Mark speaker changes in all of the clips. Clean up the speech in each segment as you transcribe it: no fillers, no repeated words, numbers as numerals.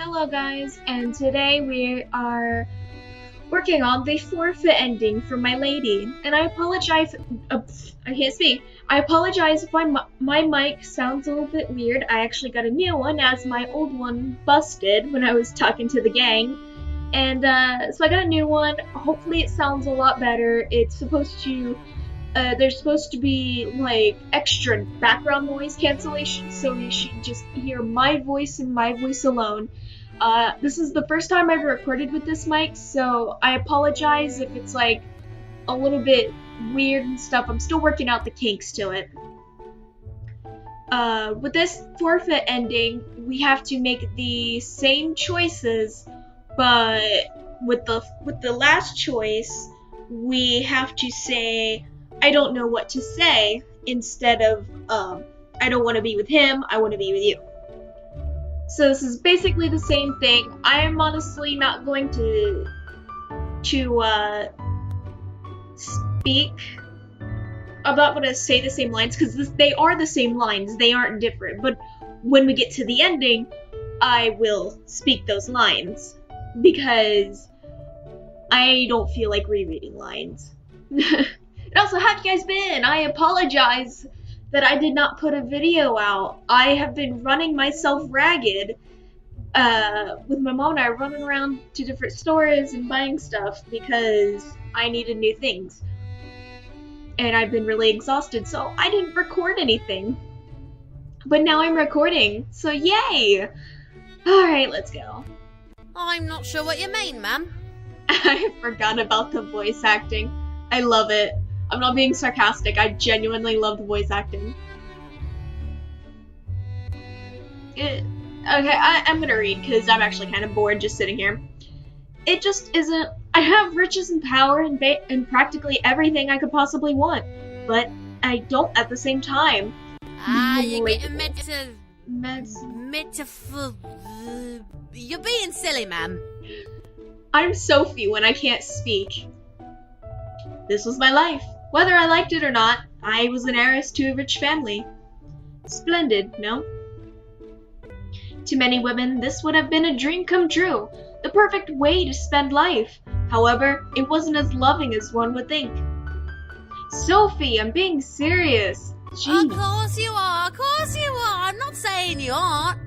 Speaker 1: Hello guys, and today we are working on the forfeit ending for my lady. And I apologize, I can't speak. I apologize if my mic sounds a little bit weird. I actually got a new one as my old one busted when I was talking to the gang. And so I got a new one. Hopefully it sounds a lot better. It's supposed to, there's supposed to be like extra background noise cancellation, so you should just hear my voice and my voice alone. This is the first time I've recorded with this mic, so I apologize if it's like a little bit weird and stuff. I'm still working out the kinks to it. With this forfeit ending, we have to make the same choices, but with the last choice, we have to say, I don't know what to say, instead of, I don't want to be with him, I want to be with you. So this is basically the same thing. I am honestly not going to speak about what to say the same lines, because they are the same lines, they aren't different. But when we get to the ending, I will speak those lines, because I don't feel like rereading lines. And also, how have you guys been? I apologize that I did not put a video out. I have been running myself ragged with my mom and I running around to different stores and buying stuff because I needed new things. And I've been really exhausted, so I didn't record anything. But now I'm recording, so yay! Alright, let's go.
Speaker 2: I'm not sure what you mean, ma'am.
Speaker 1: I forgot about the voice acting. I love it. I'm not being sarcastic, I genuinely love the voice acting. Okay, I'm gonna read, because I'm actually kind of bored just sitting here. It just isn't. I have riches and power and practically everything I could possibly want, but I don't at the same time.
Speaker 2: You're getting you're being silly, ma'am.
Speaker 1: I'm Sophie when I can't speak. This was my life. Whether I liked it or not, I was an heiress to a rich family. Splendid, no? To many women, this would have been a dream come true, the perfect way to spend life. However, it wasn't as loving as one would think. Sophie, I'm being serious. Jeez.
Speaker 2: Of course you are, of course you are. I'm not saying you aren't.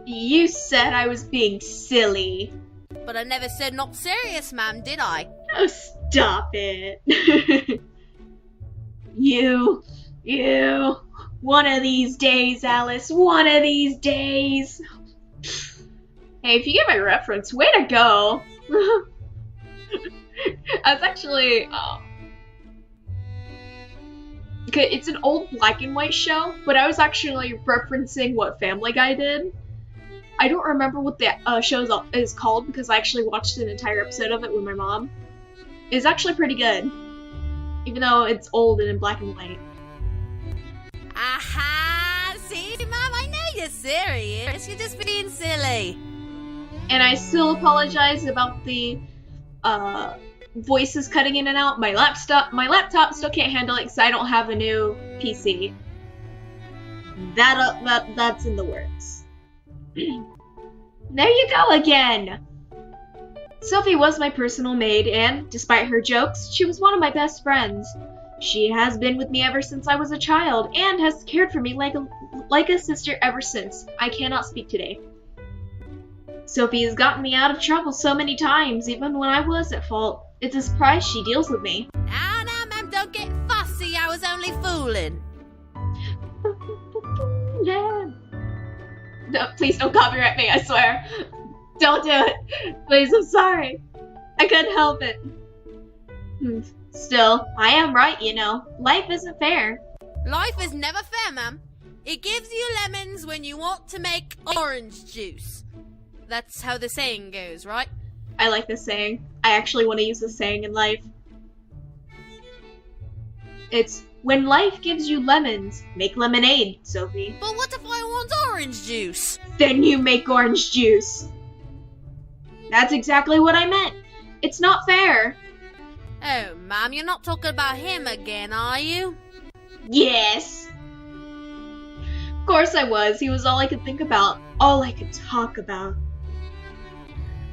Speaker 1: You said I was being silly.
Speaker 2: But I never said not serious, ma'am, did I?
Speaker 1: Oh, stop it. You. One of these days, Alice. One of these days. Hey, if you get my reference, way to go. I was actually, okay, it's an old black and white show, but I was actually referencing what Family Guy did. I don't remember what the show is called because I actually watched an entire episode of it with my mom. It's actually pretty good, even though it's old and in black and white.
Speaker 2: Aha! See, Mum, I know you're serious. You're just being silly.
Speaker 1: And I still apologize about the voices cutting in and out. My laptop still can't handle it because I don't have a new PC. That's in the works. There you go again! Sophie was my personal maid, and, despite her jokes, she was one of my best friends. She has been with me ever since I was a child, and has cared for me like a sister ever since. I cannot speak today. Sophie has gotten me out of trouble so many times, even when I was at fault. It's a surprise she deals with me.
Speaker 2: Now, ma'am, don't get fussy. I was only fooling.
Speaker 1: Yeah. No, please don't copyright me, I swear. Don't do it. Please, I'm sorry. I couldn't help it. Still, I am right, you know. Life isn't fair.
Speaker 2: Life is never fair, ma'am. It gives you lemons when you want to make orange juice. That's how the saying goes, right?
Speaker 1: I like this saying. I actually want to use this saying in life. It's, when life gives you lemons, make lemonade, Sophie.
Speaker 2: But what if I want orange juice?
Speaker 1: Then you make orange juice. That's exactly what I meant. It's not fair.
Speaker 2: Oh, ma'am, you're not talking about him again, are you?
Speaker 1: Yes. Of course I was. He was all I could think about, all I could talk about.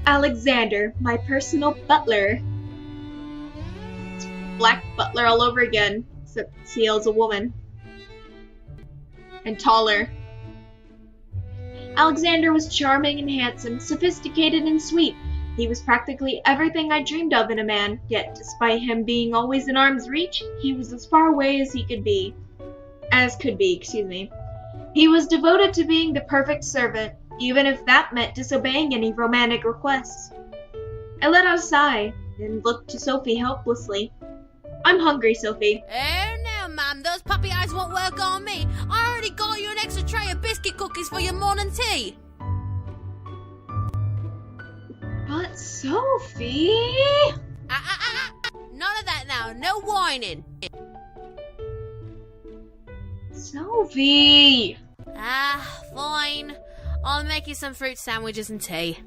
Speaker 1: Alexander, my personal butler. It's Black Butler all over again, except CL's a woman. And taller. Alexander was charming and handsome, sophisticated and sweet. He was practically everything I dreamed of in a man, yet despite him being always in arm's reach, he was as far away as could be. He was devoted to being the perfect servant, even if that meant disobeying any romantic requests. I let out a sigh and looked to Sophie helplessly. I'm hungry, Sophie.
Speaker 2: Oh no, ma'am, those puppy eyes won't work on me. I already got you an extra tray of biscuit cookies for your morning tea.
Speaker 1: But Sophie...
Speaker 2: None of that now, no whining.
Speaker 1: Sophie!
Speaker 2: Fine. I'll make you some fruit sandwiches and tea.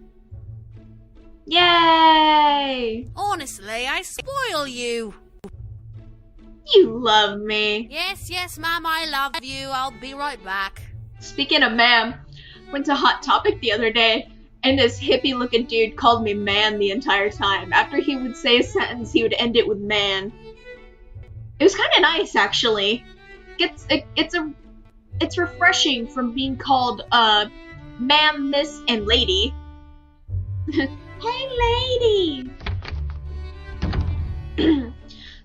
Speaker 1: Yay!
Speaker 2: Honestly, I spoil you.
Speaker 1: You love me.
Speaker 2: Yes, ma'am, I love you. I'll be right back.
Speaker 1: Speaking of ma'am, went to Hot Topic the other day, and this hippie-looking dude called me man the entire time. After he would say a sentence, he would end it with man. It was kind of nice, actually. It's refreshing from being called, ma'am, miss, and lady. Hey, lady!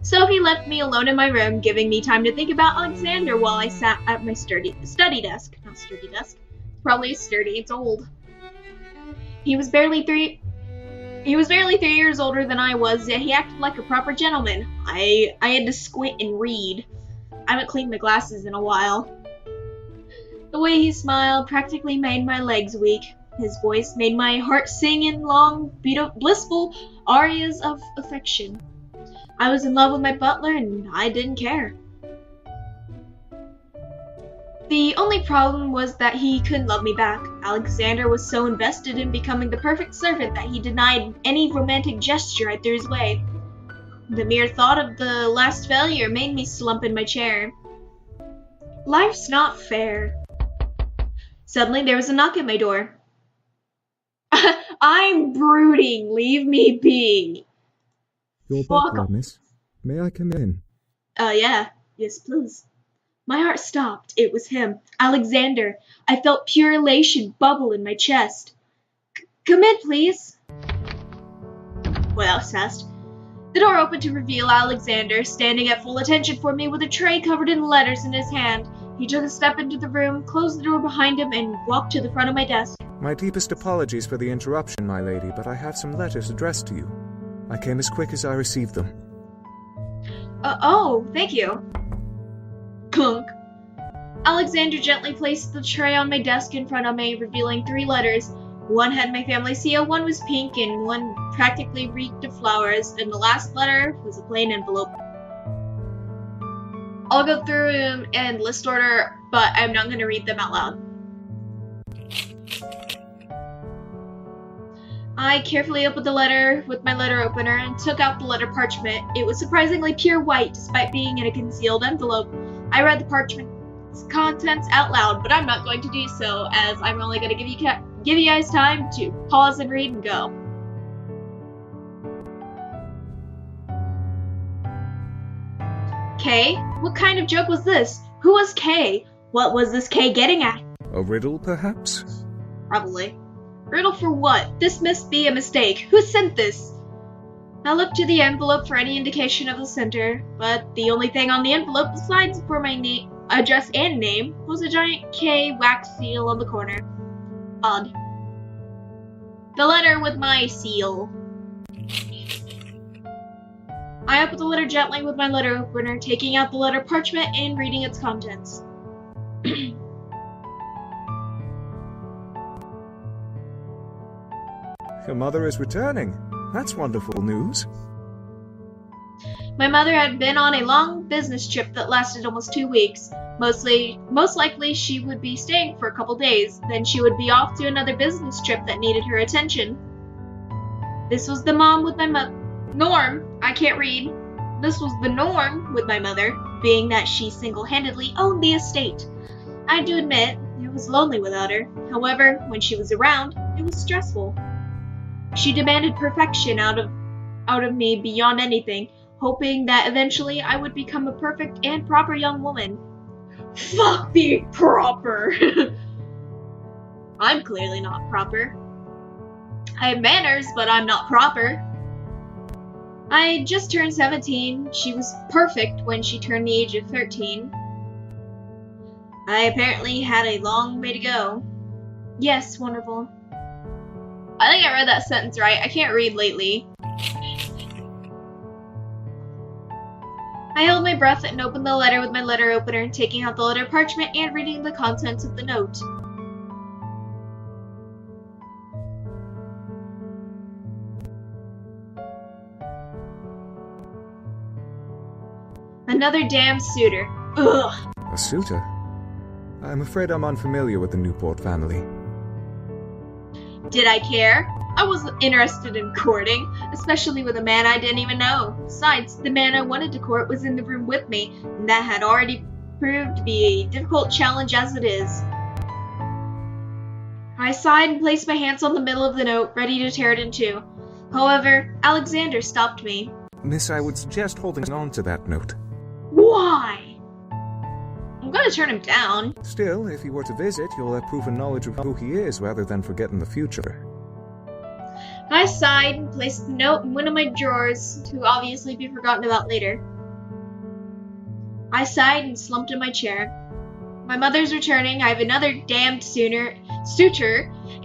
Speaker 1: Sophie left me alone in my room, giving me time to think about Alexander while I sat at my study desk. Not sturdy desk. Probably sturdy, it's old. He was barely 3 years older than I was, yet he acted like a proper gentleman. I had to squint and read. I haven't cleaned my glasses in a while. The way he smiled practically made my legs weak. His voice made my heart sing in long, blissful arias of affection. I was in love with my butler, and I didn't care. The only problem was that he couldn't love me back. Alexander was so invested in becoming the perfect servant that he denied any romantic gesture I threw his way. The mere thought of the last failure made me slump in my chair. Life's not fair. Suddenly there was a knock at my door. I'm brooding. Leave me be.
Speaker 3: Your butler, miss. May I come in?
Speaker 1: Yeah. Yes, please. My heart stopped. It was him. Alexander. I felt pure elation bubble in my chest. Come in, please. What else asked? The door opened to reveal Alexander, standing at full attention for me with a tray covered in letters in his hand. He took a step into the room, closed the door behind him, and walked to the front of my desk.
Speaker 3: My deepest apologies for the interruption, my lady, but I have some letters addressed to you. I came as quick as I received them.
Speaker 1: Oh, thank you. Clunk. Alexander gently placed the tray on my desk in front of me, revealing 3 letters. One had my family seal, one was pink, and one practically reeked of flowers, and the last letter was a plain envelope. I'll go through them in list order, but I'm not going to read them out loud. I carefully opened the letter with my letter opener and took out the letter parchment. It was surprisingly pure white, despite being in a concealed envelope. I read the parchment's contents out loud, but I'm not going to do so, as I'm only going to give you guys time to pause and read and go. K? What kind of joke was this? Who was K? What was this K getting at?
Speaker 3: A riddle, perhaps?
Speaker 1: Probably. Riddle for what? This must be a mistake. Who sent this? I looked to the envelope for any indication of the sender, but the only thing on the envelope besides for my address and name was a giant K wax seal on the corner. Odd. The letter with my seal. I opened the letter gently with my letter opener, taking out the letter parchment and reading its contents.
Speaker 3: Your mother is returning. That's wonderful news.
Speaker 1: My mother had been on a long business trip that lasted almost 2 weeks. Most likely she would be staying for a couple days, then she would be off to another business trip that needed her attention. This was the norm with my mother. This was the norm with my mother, being that she single-handedly owned the estate. I do admit, it was lonely without her. However, when she was around, it was stressful. She demanded perfection out of me beyond anything, hoping that eventually I would become a perfect and proper young woman. Fuck being proper! I'm clearly not proper. I have manners, but I'm not proper. I just turned 17. She was perfect when she turned the age of 13. I apparently had a long way to go. Yes, wonderful. I think I read that sentence right. I can't read lately. I held my breath and opened the letter with my letter opener, taking out the letter parchment and reading the contents of the note. Another damn suitor. Ugh.
Speaker 3: A suitor? I'm afraid I'm unfamiliar with the Newport family.
Speaker 1: Did I care? I wasn't interested in courting, especially with a man I didn't even know. Besides, the man I wanted to court was in the room with me, and that had already proved to be a difficult challenge as it is. I sighed and placed my hands on the middle of the note, ready to tear it in two. However, Alexander stopped me.
Speaker 3: Miss, I would suggest holding on to that note.
Speaker 1: Why? I'm gonna turn him down.
Speaker 3: Still, if he were to visit, you'll have proven knowledge of who he is rather than forget in the future.
Speaker 1: I sighed and placed the note in one of my drawers to obviously be forgotten about later. I sighed and slumped in my chair. My mother's returning, I have another damned suitor,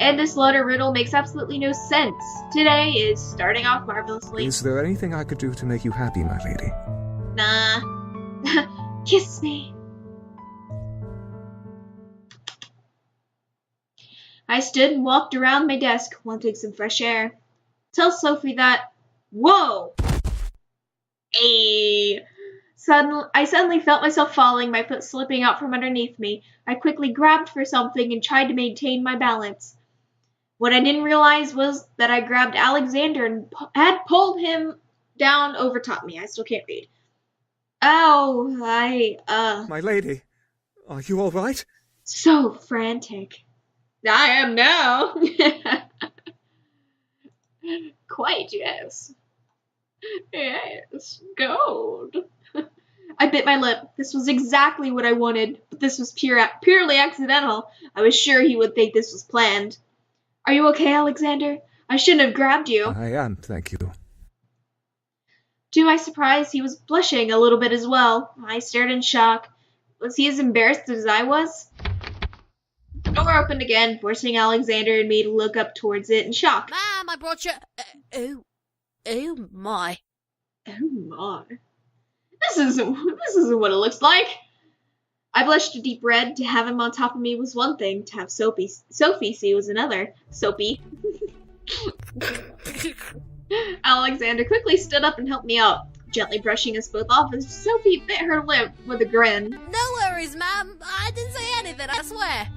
Speaker 1: and this letter riddle makes absolutely no sense. Today is starting off marvelously.
Speaker 3: Is there anything I could do to make you happy, my lady?
Speaker 1: Nah. Kiss me. I stood and walked around my desk, wanting some fresh air. Tell Sophie that... Whoa! I suddenly felt myself falling, my foot slipping out from underneath me. I quickly grabbed for something and tried to maintain my balance. What I didn't realize was that I grabbed Alexander and had pulled him down over top me. I still can't read. Ow,
Speaker 3: My lady, are you all right?
Speaker 1: So frantic. I am now. Quite, yes. Yes, gold. I bit my lip. This was exactly what I wanted, but this was purely accidental. I was sure he would think this was planned. Are you okay, Alexander? I shouldn't have grabbed you.
Speaker 3: I am, thank you.
Speaker 1: To my surprise, he was blushing a little bit as well. I stared in shock. Was he as embarrassed as I was? The door opened again, forcing Alexander and me to look up towards it in shock.
Speaker 2: Ma'am, I brought you... Oh my.
Speaker 1: Oh my. This isn't what it looks like. I blushed a deep red. To have him on top of me was one thing. To have Sophie see was another. Soapy. Alexander quickly stood up and helped me out, gently brushing us both off as Sophie bit her lip with a grin.
Speaker 2: No worries, ma'am. I didn't say anything, I swear.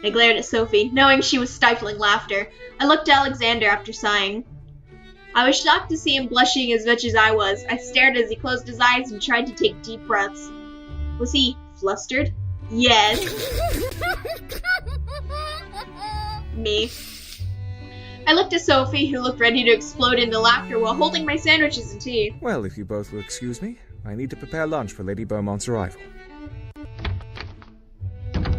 Speaker 1: I glared at Sophie, knowing she was stifling laughter. I looked at Alexander after sighing. I was shocked to see him blushing as much as I was. I stared as he closed his eyes and tried to take deep breaths. Was he flustered? Yes. Me. I looked at Sophie, who looked ready to explode into laughter while holding my sandwiches and tea.
Speaker 3: Well, if you both will excuse me, I need to prepare lunch for Lady Beaumont's arrival.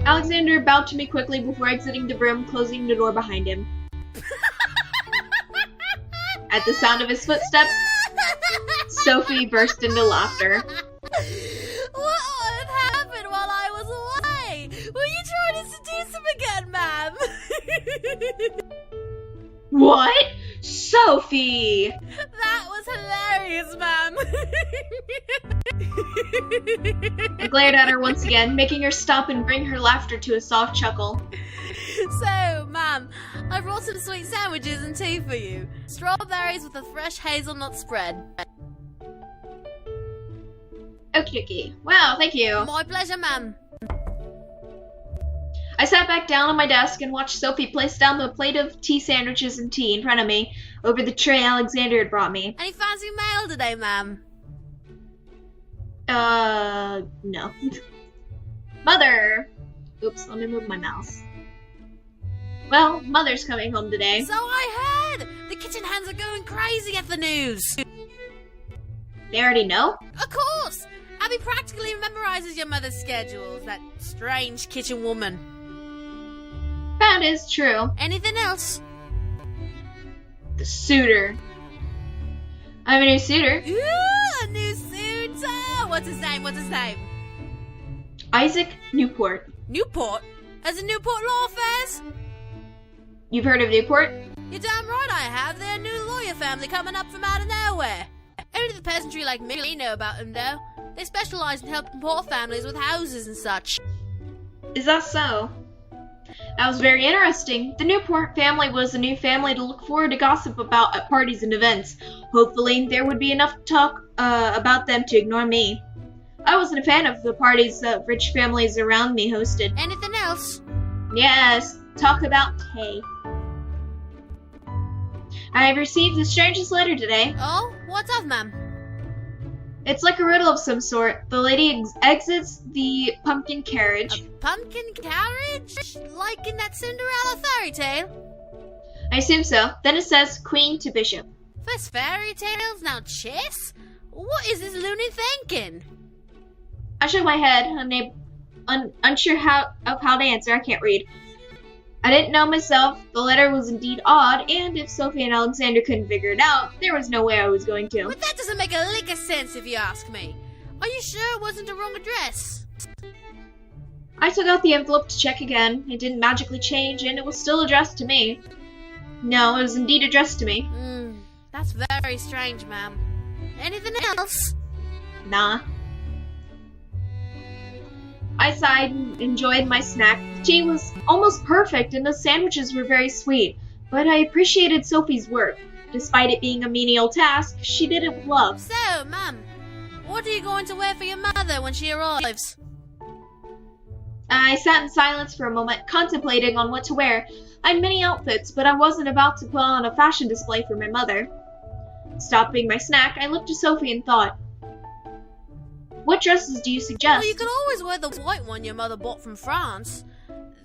Speaker 1: Alexander bowed to me quickly before exiting the room, closing the door behind him. At the sound of his footsteps, Sophie burst into laughter.
Speaker 2: What on earth happened while I was away? Were you trying to seduce him again, ma'am?
Speaker 1: What? Sophie!
Speaker 2: That was hilarious, ma'am.
Speaker 1: I glared at her once again, making her stop and bring her laughter to a soft chuckle.
Speaker 2: So, ma'am, I brought some sweet sandwiches and tea for you. Strawberries with a fresh hazelnut spread.
Speaker 1: Okie dokie. Wow, thank you.
Speaker 2: My pleasure, ma'am.
Speaker 1: I sat back down on my desk and watched Sophie place down the plate of tea sandwiches and tea in front of me over the tray Alexander had brought me.
Speaker 2: Any fancy mail today, ma'am?
Speaker 1: No. Mother! Oops, let me move my mouse. Well, Mother's coming home today.
Speaker 2: So I heard! The kitchen hands are going crazy at the news!
Speaker 1: They already know?
Speaker 2: Of course! Abby practically memorizes your mother's schedules, that strange kitchen woman.
Speaker 1: That is true.
Speaker 2: Anything else?
Speaker 1: The suitor. I have a new suitor.
Speaker 2: Ooh, a new suitor! What's his name?
Speaker 1: Isaac Newport.
Speaker 2: Newport? As in Newport Law Affairs?
Speaker 1: You've heard of Newport?
Speaker 2: You're damn right I have. They're a new lawyer family coming up from out of nowhere. Only the peasantry like me know about them, though. They specialise in helping poor families with houses and such.
Speaker 1: Is that so? That was very interesting. The Newport family was a new family to look forward to gossip about at parties and events. Hopefully, there would be enough talk about them to ignore me. I wasn't a fan of the parties that rich families around me hosted.
Speaker 2: Anything else?
Speaker 1: Yes, talk about Kay. I have received the strangest letter today.
Speaker 2: Oh, what's up, ma'am?
Speaker 1: It's like a riddle of some sort. The lady exits the pumpkin carriage.
Speaker 2: A pumpkin carriage? Like in that Cinderella fairy tale?
Speaker 1: I assume so. Then it says Queen to Bishop.
Speaker 2: First fairy tales, now chess? What is this loony thinking?
Speaker 1: I shook my head, unsure of how to answer. I can't read. I didn't know myself. The letter was indeed odd, and if Sophie and Alexander couldn't figure it out, there was no way I was going to.
Speaker 2: But that doesn't make a lick of sense if you ask me. Are you sure it wasn't the wrong address?
Speaker 1: I took out the envelope to check again. It didn't magically change, and it was still addressed to me. No, it was indeed addressed to me.
Speaker 2: That's very strange, ma'am. Anything else?
Speaker 1: Nah. I sighed and enjoyed my snack. The tea was almost perfect and the sandwiches were very sweet, but I appreciated Sophie's work. Despite it being a menial task, she did it with love.
Speaker 2: So, ma'am, what are you going to wear for your mother when she arrives?
Speaker 1: I sat in silence for a moment, contemplating on what to wear. I had many outfits, but I wasn't about to put on a fashion display for my mother. Stopping my snack, I looked to Sophie and thought, what dresses do you suggest?
Speaker 2: Well, you could always wear the white one your mother bought from France.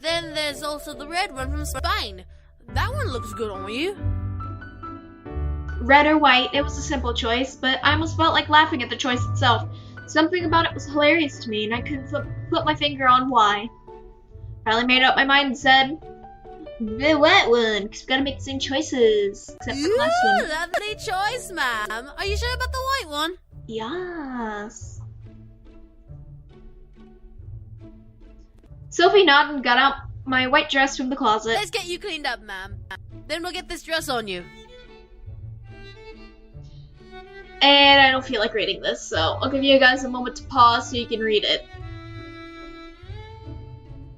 Speaker 2: Then there's also the red one from Spain. That one looks good on you.
Speaker 1: Red or white, it was a simple choice, but I almost felt like laughing at the choice itself. Something about it was hilarious to me, and I couldn't put my finger on why. Finally made up my mind and said, the white one, because we gotta make the same choices, except for the last one.
Speaker 2: Lovely choice, ma'am. Are you sure about the white one?
Speaker 1: Yes. Sophie nodded and got out my white dress from the closet.
Speaker 2: Let's get you cleaned up, ma'am. Then we'll get this dress on you.
Speaker 1: And I don't feel like reading this, so I'll give you guys a moment to pause so you can read it.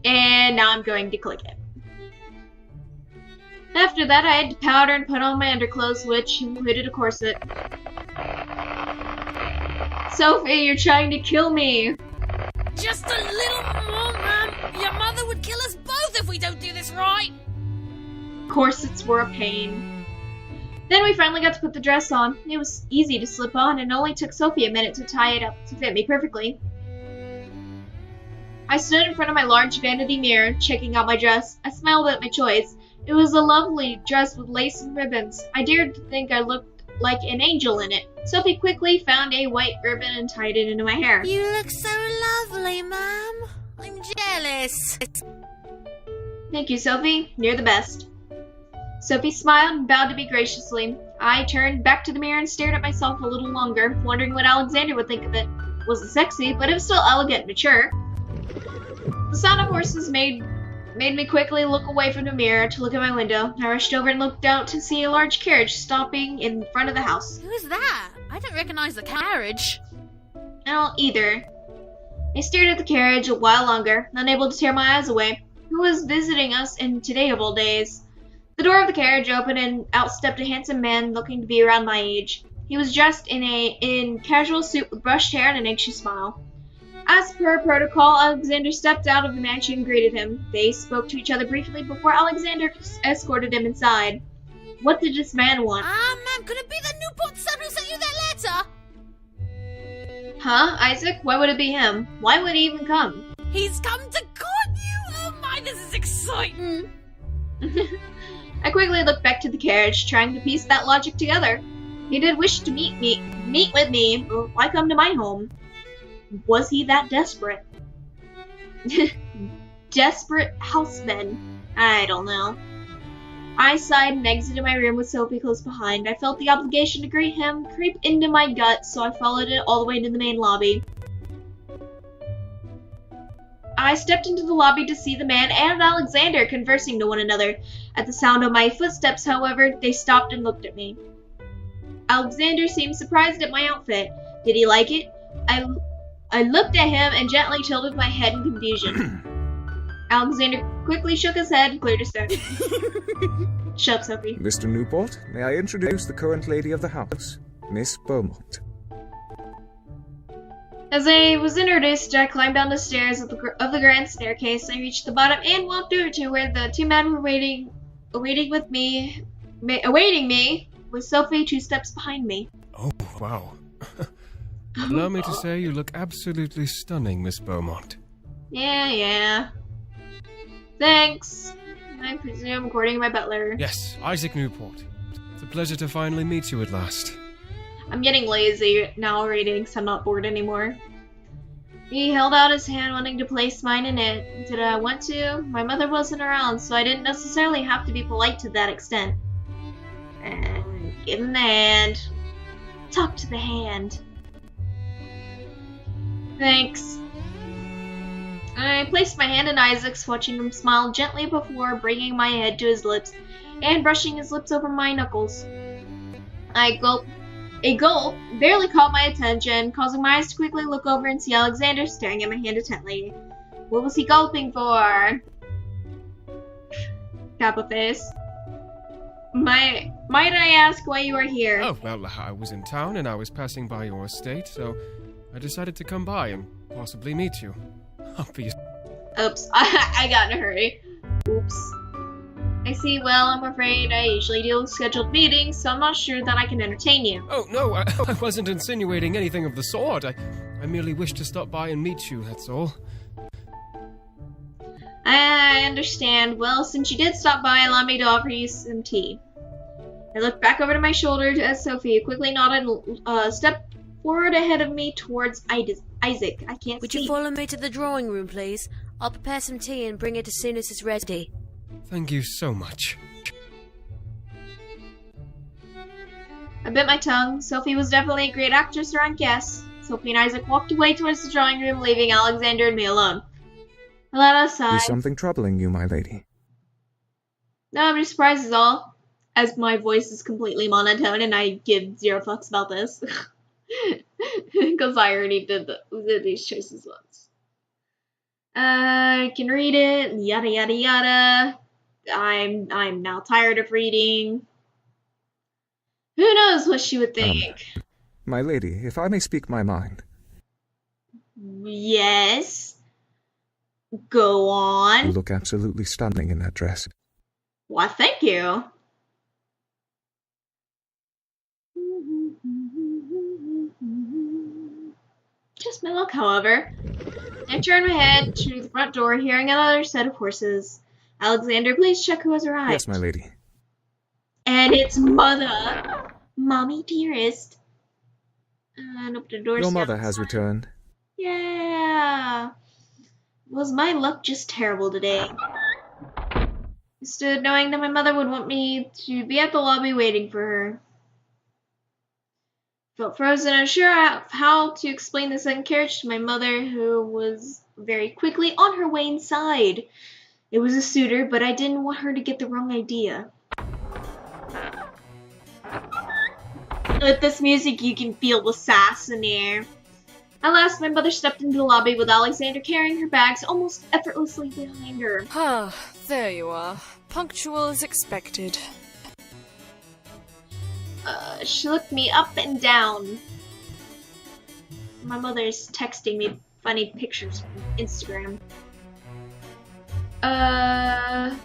Speaker 1: And now I'm going to click it. After that, I had to powder and put on my underclothes, which included a corset. Sophie, you're trying to kill me!
Speaker 2: Just a little more, ma'am! Your mother would kill us both if we don't do this right!
Speaker 1: Corsets were a pain. Then we finally got to put the dress on. It was easy to slip on, and only took Sophie a minute to tie it up to fit me perfectly. I stood in front of my large vanity mirror, checking out my dress. I smiled at my choice. It was a lovely dress with lace and ribbons. I dared to think I looked like an angel in it. Sophie quickly found a white ribbon and tied it into my hair.
Speaker 2: You look so lovely, ma'am. I'm jealous.
Speaker 1: Thank you, Sophie. You're the best. Sophie smiled and bowed to me graciously. I turned back to the mirror and stared at myself a little longer, wondering what Alexander would think of it. It wasn't sexy, but it was still elegant and mature. The sound of horses made me quickly look away from the mirror to look at my window. I rushed over and looked out to see a large carriage stopping in front of the house.
Speaker 2: Who's that? I don't recognize the carriage.
Speaker 1: I don't either. I stared at the carriage a while longer, unable to tear my eyes away. Who was visiting us in today of all days? The door of the carriage opened and out stepped a handsome man looking to be around my age. He was dressed in casual suit with brushed hair and an anxious smile. As per protocol, Alexander stepped out of the mansion and greeted him. They spoke to each other briefly before Alexander escorted him inside. What did this man want?
Speaker 2: Ma'am, could it be the Newport son who sent you that letter?
Speaker 1: Huh, Isaac? Why would it be him? Why would he even come?
Speaker 2: He's come to court you! Oh my, this is exciting!
Speaker 1: I quickly looked back to the carriage, trying to piece that logic together. He did wish to meet with me, but why come to my home? Was he that desperate? Desperate houseman? I don't know. I sighed and exited my room with Sophie close behind. I felt the obligation to greet him creep into my gut, so I followed it all the way to the main lobby. I stepped into the lobby to see the man and Alexander conversing to one another. At the sound of my footsteps, however, they stopped and looked at me. Alexander seemed surprised at my outfit. Did he like it? I looked at him and gently tilted my head in confusion. Alexander quickly shook his head and cleared his throat. Shut up, Sophie.
Speaker 3: Mr. Newport, may I introduce the current lady of the house, Miss Beaumont.
Speaker 1: As I was introduced, I climbed down the stairs of the grand staircase. I reached the bottom and walked over to where the two men were awaiting me, with Sophie 2 steps behind me.
Speaker 4: Oh, wow. Allow me to say you look absolutely stunning, Miss Beaumont.
Speaker 1: Yeah. Thanks. I presume, according to my butler.
Speaker 4: Yes, Isaac Newport. It's a pleasure to finally meet you at last.
Speaker 1: I'm getting lazy now reading, so I'm not bored anymore. He held out his hand, wanting to place mine in it. Did I want to? My mother wasn't around, so I didn't necessarily have to be polite to that extent. And give him the hand. Talk to the hand. Thanks. I placed my hand in Isaac's, watching him smile gently before bringing my head to his lips and brushing his lips over my knuckles. A gulp barely caught my attention, causing my eyes to quickly look over and see Alexander staring at my hand intently. What was he gulping for? Kappa face. Might I ask why you are here?
Speaker 4: Oh, well, I was in town and I was passing by your estate, so I decided to come by and possibly meet you. Obvious.
Speaker 1: Oops, I got in a hurry. Oops. I see. Well, I'm afraid I usually deal with scheduled meetings, so I'm not sure that I can entertain you.
Speaker 4: Oh, no, I wasn't insinuating anything of the sort. I merely wished to stop by and meet you, that's all.
Speaker 1: I understand. Well, since you did stop by, allow me to offer you some tea. I looked back over to my shoulder as Sophie quickly nodded and stepped forward ahead of me towards Isaac. I can't
Speaker 2: Would
Speaker 1: see.
Speaker 2: you follow me to the drawing room, please? I'll prepare some tea and bring it as soon as it's ready.
Speaker 4: Thank you so much.
Speaker 1: I bit my tongue. Sophie was definitely a great actress around guests. Sophie and Isaac walked away towards the drawing room, leaving Alexander and me alone. I let out a sigh.
Speaker 3: Is something troubling you, my lady?
Speaker 1: No, I'm just surprised is all. As my voice is completely monotone and I give 0 fucks about this. Because I already did these choices once. I can read it, yada yada yada. I'm now tired of reading. Who knows what she would think?
Speaker 3: My lady, if I may speak my mind.
Speaker 1: Yes. Go on.
Speaker 3: You look absolutely stunning in that dress.
Speaker 1: Why, thank you. Just my luck, however. I turned my head to the front door, hearing another set of horses. Alexander, please check who has arrived.
Speaker 3: Yes, my lady.
Speaker 1: And it's Mother. Mommy dearest. And up the door.
Speaker 3: Your mother has returned.
Speaker 1: Yeah. Was my luck just terrible today? I stood knowing that my mother would want me to be at the lobby waiting for her. Felt frozen, unsure how to explain the sudden carriage to my mother, who was very quickly on her way inside. It was a suitor, but I didn't want her to get the wrong idea. With this music, you can feel the sass in the air. At last, my mother stepped into the lobby with Alexander carrying her bags almost effortlessly behind her.
Speaker 5: Ah, there you are. Punctual as expected.
Speaker 1: She looked me up and down. My mother's texting me funny pictures from Instagram. I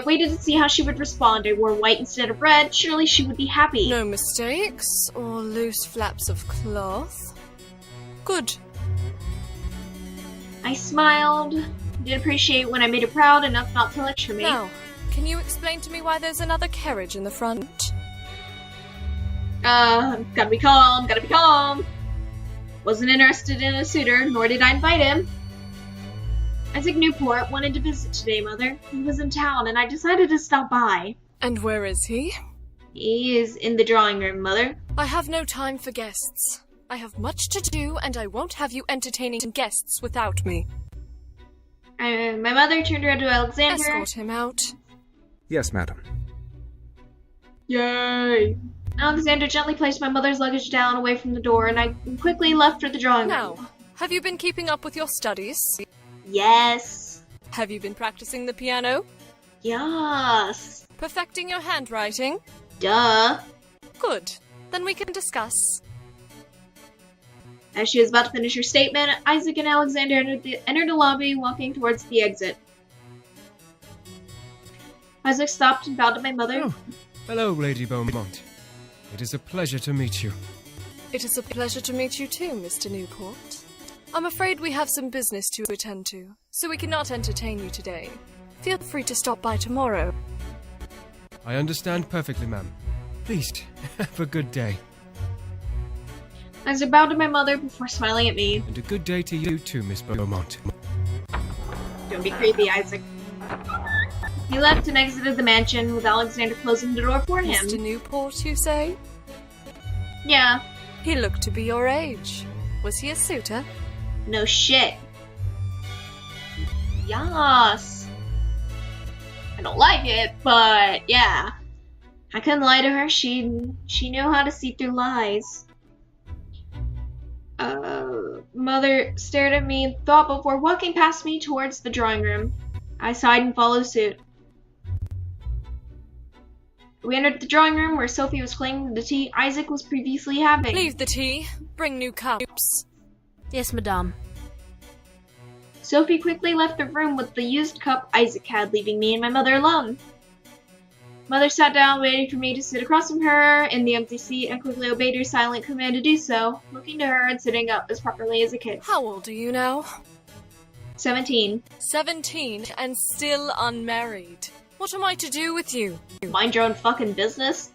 Speaker 1: waited to see how she would respond. I wore white instead of red. Surely she would be happy.
Speaker 5: No mistakes or loose flaps of cloth. Good.
Speaker 1: I smiled, did appreciate when I made her proud enough not to lecture me.
Speaker 5: Now, can you explain to me why there's another carriage in the front?
Speaker 1: Gotta be calm, gotta be calm. Wasn't interested in a suitor, nor did I invite him. Isaac Newport wanted to visit today, Mother. He was in town, and I decided to stop by.
Speaker 5: And where is he?
Speaker 1: He is in the drawing room, Mother.
Speaker 5: I have no time for guests. I have much to do, and I won't have you entertaining guests without me.
Speaker 1: My mother turned around to Alexander.
Speaker 5: Escort him out.
Speaker 3: Yes, madam.
Speaker 1: Yay! Alexander gently placed my mother's luggage down away from the door, and I quickly left for the drawing room.
Speaker 5: Now, have you been keeping up with your studies?
Speaker 1: Yes.
Speaker 5: Have you been practicing the piano?
Speaker 1: Yes.
Speaker 5: Perfecting your handwriting?
Speaker 1: Duh.
Speaker 5: Good. Then we can discuss.
Speaker 1: As she was about to finish her statement, Isaac and Alexander entered the lobby, walking towards the exit. Isaac stopped and bowed to my mother.
Speaker 4: Oh, hello, Lady Beaumont. It is a pleasure to meet you.
Speaker 5: It is a pleasure to meet you too, Mr. Newport. I'm afraid we have some business to attend to, so we cannot entertain you today. Feel free to stop by tomorrow.
Speaker 4: I understand perfectly, ma'am. Please, have a good day.
Speaker 1: Isaac bowed to my mother before smiling at me.
Speaker 4: And a good day to you too, Miss Beaumont.
Speaker 1: Don't be creepy, Isaac. He left and exited the mansion, with Alexander closing the door for him.
Speaker 5: Mr. Newport, you say?
Speaker 1: Yeah.
Speaker 5: He looked to be your age. Was he a suitor?
Speaker 1: No shit. Yas. I don't like it, but yeah. I couldn't lie to her. She knew how to see through lies. Mother stared at me in thought before walking past me towards the drawing room. I sighed and followed suit. We entered the drawing room where Sophie was claiming the tea Isaac was previously having.
Speaker 5: Leave the tea. Bring new cups.
Speaker 2: Yes, madame.
Speaker 1: Sophie quickly left the room with the used cup Isaac had, leaving me and my mother alone. Mother sat down, waiting for me to sit across from her in the empty seat, and quickly obeyed her silent command to do so, looking to her and sitting up as properly as a kid.
Speaker 5: How old are you now?
Speaker 1: 17.
Speaker 5: 17 and still unmarried. What am I to do with you?
Speaker 1: Mind your own fucking business.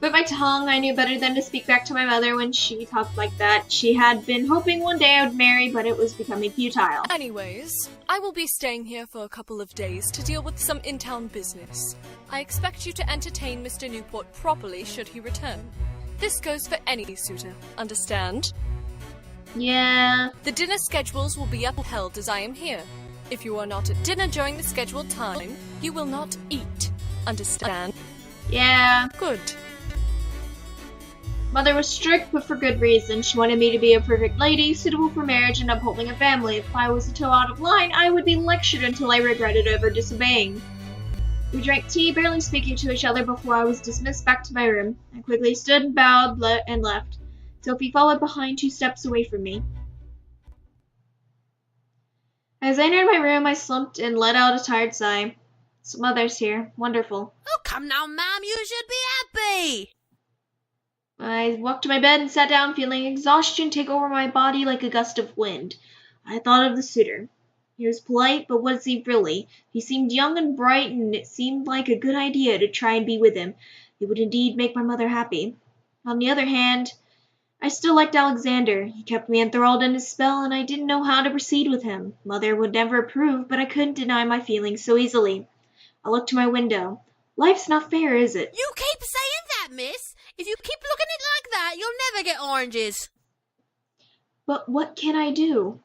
Speaker 1: Bit my tongue. I knew better than to speak back to my mother when she talked like that. She had been hoping one day I would marry, but it was becoming futile.
Speaker 5: Anyways, I will be staying here for a couple of days to deal with some in-town business. I expect you to entertain Mr. Newport properly should he return. This goes for any suitor, understand?
Speaker 1: Yeah.
Speaker 5: The dinner schedules will be upheld as I am here. If you are not at dinner during the scheduled time, you will not eat. Understand?
Speaker 1: Yeah.
Speaker 5: Good.
Speaker 1: Mother was strict, but for good reason. She wanted me to be a perfect lady, suitable for marriage and upholding a family. If I was a toe out of line, I would be lectured until I regretted over disobeying. We drank tea, barely speaking to each other before I was dismissed back to my room. I quickly stood and bowed and left. Sophie followed behind 2 steps away from me. As I entered my room, I slumped and let out a tired sigh. So Mother's here. Wonderful.
Speaker 2: Oh, come now, ma'am, you should be happy.
Speaker 1: I walked to my bed and sat down, feeling exhaustion take over my body like a gust of wind. I thought of the suitor. He was polite, but was he really? He seemed young and bright, and it seemed like a good idea to try and be with him. It would indeed make my mother happy. On the other hand, I still liked Alexander. He kept me enthralled in his spell, and I didn't know how to proceed with him. Mother would never approve, but I couldn't deny my feelings so easily. I looked to my window. Life's not fair, is it?
Speaker 2: You keep saying that, miss. If you keep looking at it like that, you'll never get oranges.
Speaker 1: But what can I do?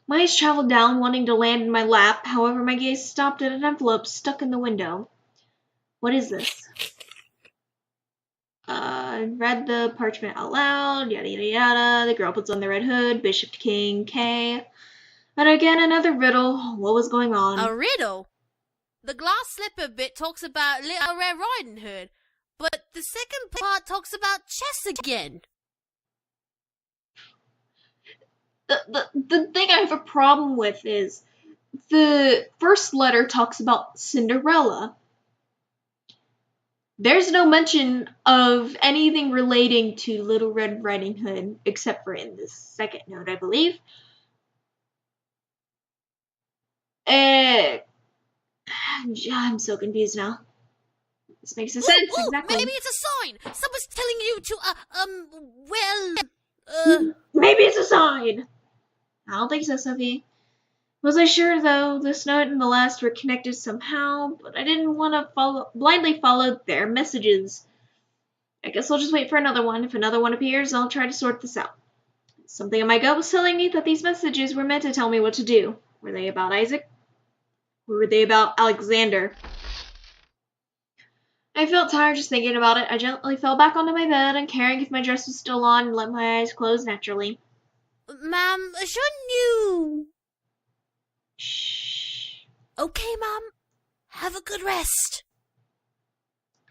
Speaker 1: My eyes traveled down, wanting to land in my lap. However, my gaze stopped at an envelope stuck in the window. What is this? I read the parchment out loud, yada yada yada. The girl puts on the red hood, bishop to king, K. And again, another riddle. What was going on?
Speaker 2: A riddle? The glass slipper bit talks about Little Red Riding Hood, but the second part talks about chess again.
Speaker 1: The thing I have a problem with is the first letter talks about Cinderella. There's no mention of anything relating to Little Red Riding Hood, except for in this second note, I believe. I'm so confused now. This makes sense, exactly.
Speaker 2: Maybe it's a sign! Someone's telling you to,
Speaker 1: Maybe it's a sign! I don't think so, Sophie. Was I sure, though, this note and the last were connected somehow, but I didn't want to blindly follow their messages. I guess I'll just wait for another one. If another one appears, I'll try to sort this out. Something in my gut was telling me that these messages were meant to tell me what to do. Were they about Isaac? Or were they about Alexander? I felt tired just thinking about it. I gently fell back onto my bed, uncaring if my dress was still on, and let my eyes close naturally.
Speaker 2: Ma'am, shouldn't you...
Speaker 1: Shh.
Speaker 2: Okay, Mom. Have a good rest.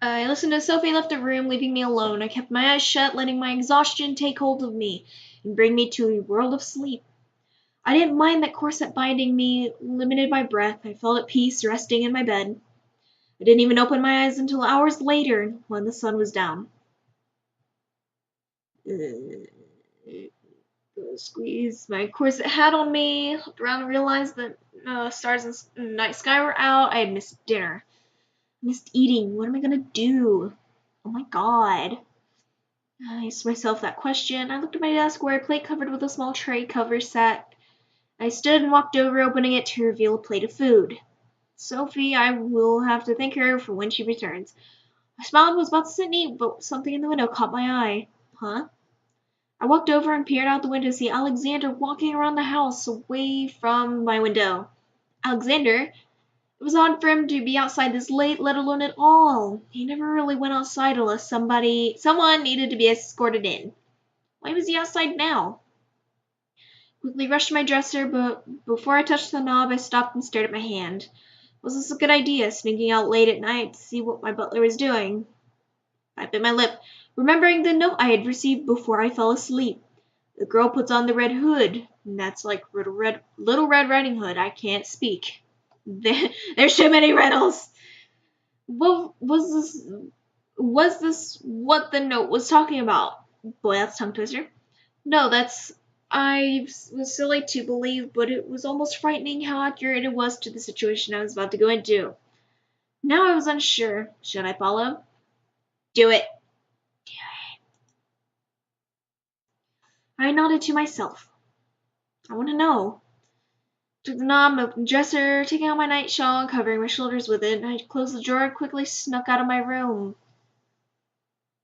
Speaker 1: I listened as Sophie left the room, leaving me alone. I kept my eyes shut, letting my exhaustion take hold of me and bring me to a world of sleep. I didn't mind that corset binding me, limited my breath. I felt at peace, resting in my bed. I didn't even open my eyes until hours later, when the sun was down. Squeeze my corset hat on me, looked around and realized that stars in the night sky were out. I had missed dinner. Missed eating. What am I gonna do? Oh my god. I asked myself that question. I looked at my desk where a plate covered with a small tray cover sat. I stood and walked over, opening it to reveal a plate of food. Sophie, I will have to thank her for when she returns. I smiled and was about to sit and eat, but something in the window caught my eye. Huh? I walked over and peered out the window to see Alexander walking around the house away from my window. Alexander? It was odd for him to be outside this late, let alone at all. He never really went outside unless someone needed to be escorted in. Why was he outside now? Quickly rushed to my dresser, but before I touched the knob, I stopped and stared at my hand. Was this a good idea, sneaking out late at night to see what my butler was doing? I bit my lip, remembering the note I had received before I fell asleep. The girl puts on the red hood, and that's like Little Red Riding Hood. I can't speak. There's too many riddles. What was this what the note was talking about? Boy, that's a tongue twister. No, I was silly to believe, but it was almost frightening how accurate it was to the situation I was about to go into. Now I was unsure. Should I follow? Do it. I nodded to myself. I want to know. Took the knob, opened the dresser, taking out my night shawl and covering my shoulders with it. I closed the drawer and quickly snuck out of my room.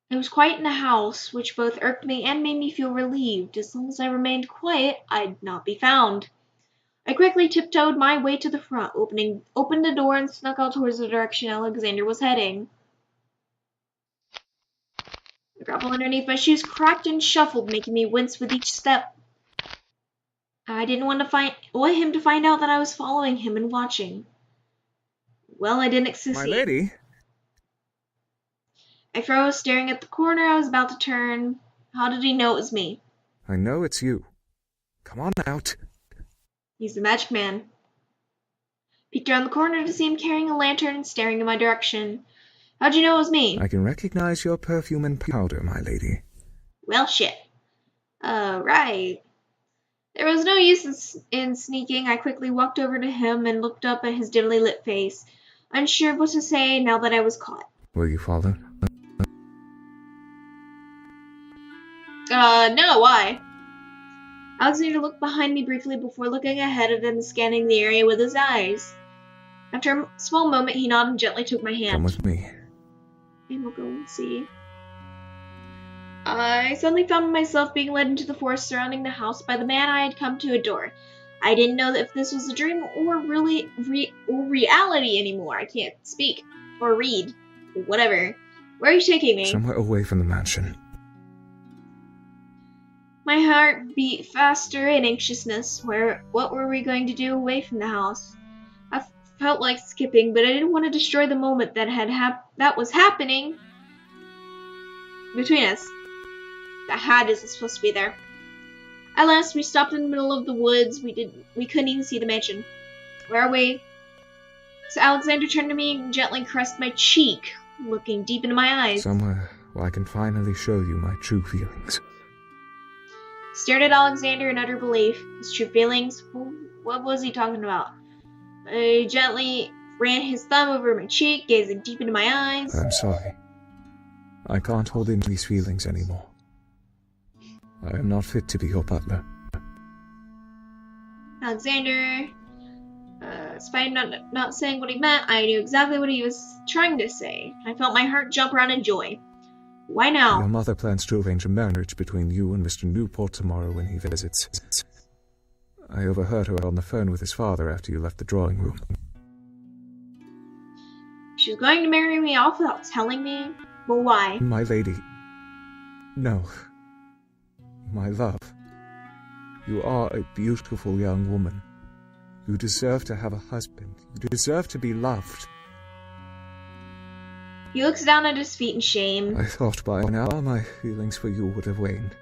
Speaker 1: It was quiet in the house, which both irked me and made me feel relieved. As long as I remained quiet, I'd not be found. I quickly tiptoed my way to the front, opened the door and snuck out towards the direction Alexander was heading. The gravel underneath my shoes cracked and shuffled, making me wince with each step. I didn't want him to find out that I was following him and watching. Well, I didn't succeed.
Speaker 3: My lady?
Speaker 1: I froze, staring at the corner I was about to turn. How did he know it was me?
Speaker 3: I know it's you. Come on out.
Speaker 1: He's the magic man. Peeked around the corner to see him carrying a lantern and staring in my direction. How'd you know it was me?
Speaker 3: I can recognize your perfume and powder, my lady.
Speaker 1: Well, shit. Right. There was no use in sneaking. I quickly walked over to him and looked up at his dimly lit face, unsure of what to say now that I was caught.
Speaker 3: Will you follow?
Speaker 1: No, why? Alexander looked behind me briefly before looking ahead at him and scanning the area with his eyes. After a small moment, he nodded and gently took my hand.
Speaker 3: Come with me.
Speaker 1: And we'll go and see. I suddenly found myself being led into the forest surrounding the house by the man I had come to adore. I didn't know if this was a dream or really reality anymore. I can't speak or read. Whatever. Where are you taking me?
Speaker 3: Somewhere away from the mansion.
Speaker 1: My heart beat faster in anxiousness. What were we going to do away from the house? I felt like skipping, but I didn't want to destroy the moment that was happening between us. The hat isn't supposed to be there. At last, we stopped in the middle of the woods. We couldn't even see the mansion. Where are we? So Alexander turned to me and gently caressed my cheek, looking deep into my eyes.
Speaker 3: Somewhere where I can finally show you my true feelings.
Speaker 1: Stared at Alexander in utter belief. His true feelings? What was he talking about? I gently ran his thumb over my cheek, gazing deep into my eyes.
Speaker 3: I'm sorry. I can't hold in these feelings anymore. I am not fit to be your butler.
Speaker 1: Alexander, despite not saying what he meant, I knew exactly what he was trying to say. I felt my heart jump around in joy. Why now?
Speaker 3: Your mother plans to arrange a marriage between you and Mr. Newport tomorrow when he visits. I overheard her on the phone with his father after you left the drawing room.
Speaker 1: She was going to marry me off without telling me? But why?
Speaker 3: My lady. No. My love. You are a beautiful young woman. You deserve to have a husband. You deserve to be loved.
Speaker 1: He looks down at his feet in shame.
Speaker 3: I thought by now my feelings for you would have waned.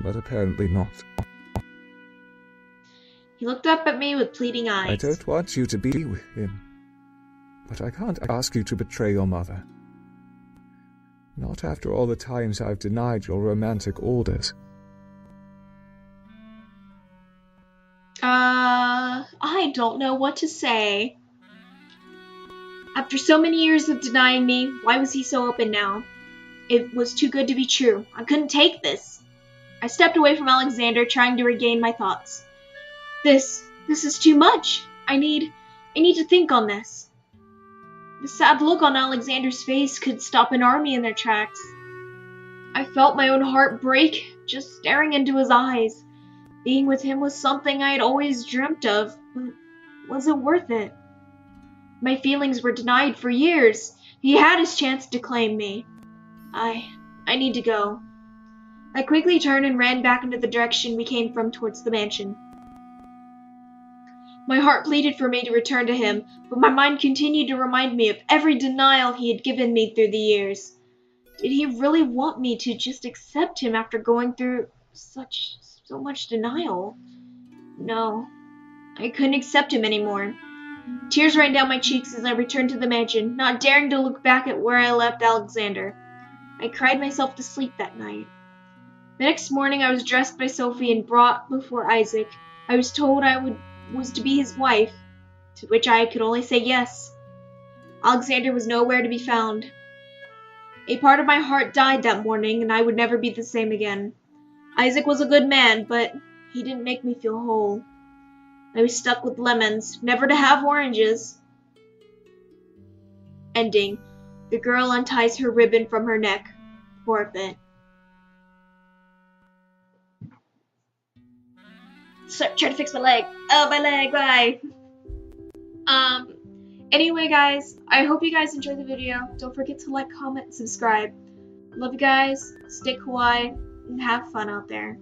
Speaker 3: But apparently not.
Speaker 1: He looked up at me with pleading eyes.
Speaker 3: I don't want you to be with him. But I can't ask you to betray your mother. Not after all the times I've denied your romantic orders.
Speaker 1: I don't know what to say. After so many years of denying me, why was he so open now? It was too good to be true. I couldn't take this. I stepped away from Alexander, trying to regain my thoughts. This is too much. I need to think on this. The sad look on Alexander's face could stop an army in their tracks. I felt my own heart break just staring into his eyes. Being with him was something I had always dreamt of, but was it worth it? My feelings were denied for years. He had his chance to claim me. I need to go. I quickly turned and ran back into the direction we came from towards the mansion. My heart pleaded for me to return to him, but my mind continued to remind me of every denial he had given me through the years. Did he really want me to just accept him after going through so much denial? No, I couldn't accept him anymore. Tears ran down my cheeks as I returned to the mansion, not daring to look back at where I left Alexander. I cried myself to sleep that night. The next morning I was dressed by Sophie and brought before Isaac. I was told I was to be his wife, to which I could only say yes. Alexander was nowhere to be found. A part of my heart died that morning, and I would never be the same again. Isaac was a good man, but he didn't make me feel whole. I was stuck with lemons, never to have oranges. Ending. The girl unties her ribbon from her neck. Forfeit. So, try to fix my leg. Oh, my leg, bye. Anyway, guys, I hope you guys enjoyed the video. Don't forget to like, comment, and subscribe. Love you guys. Stay kawaii, and have fun out there.